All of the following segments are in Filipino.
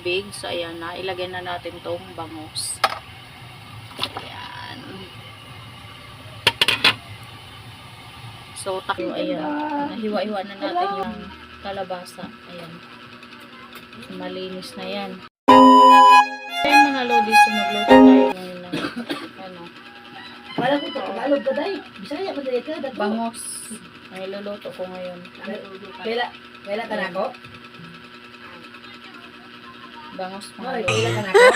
Big. So, ayan na. Ilagay na natin tong bangus. Ayan. So, ayan. Nahiwa-hiwa na natin yung kalabasa. Ayan. So, malinis na yan. Ayan mga lodi. So, magluto tayo ngayon ng ano. Wala ko ito. Tagalog ka dahi. Bisaya ka dahi ka. Bangus. Ay, luluto ko ngayon. Kaila ka na ako? Bangus mga Mari, lodi. kaila ka na ako?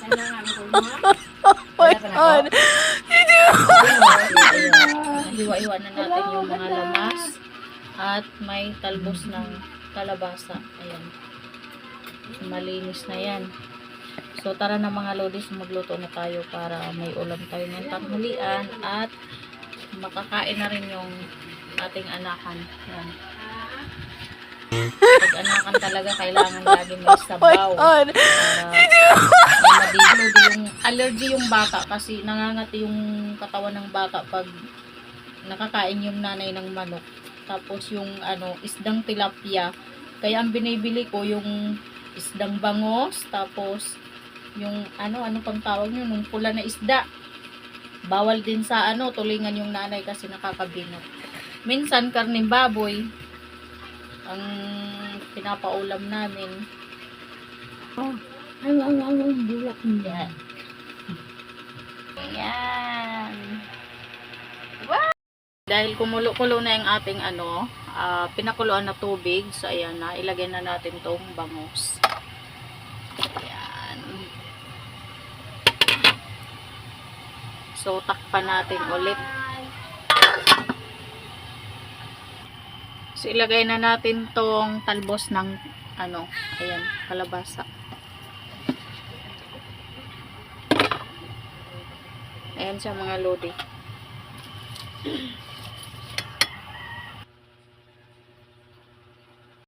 Kaila ka na ako? Hiwa-hiwa na natin yung mga lamas at may talbos ng kalabasa. Ayan. Malinis na yan. So tara na mga lodis, magluto na tayo para may ulam tayo ng tanghalian at makakain na rin yung ating anakan. Ayan. Pag anakan talaga kailangan lagi may sabaw. Para madihilo yung allergy yung bata kasi nangangati yung katawan ng bata pag nakakain yung nanay ng manok. Tapos yung isdang tilapia. Kaya ang binibili ko yung isdang bangos, tapos yung ano pang tawag nyo, nung pula na isda. Bawal din sa tulingan yung nanay kasi nakakabinot. Minsan karning baboy ang pinapaulam namin. Ang bulak niya. Ayan. Wow! Dahil kumulo-kulo na yung ating pinakuluan na tubig. So ayan na, ilagay na natin tong bangus. Ayan. So takpan natin ulit. So ilagay na natin tong talbos ng ayan, kalabasa. Ayan siya mga lodi.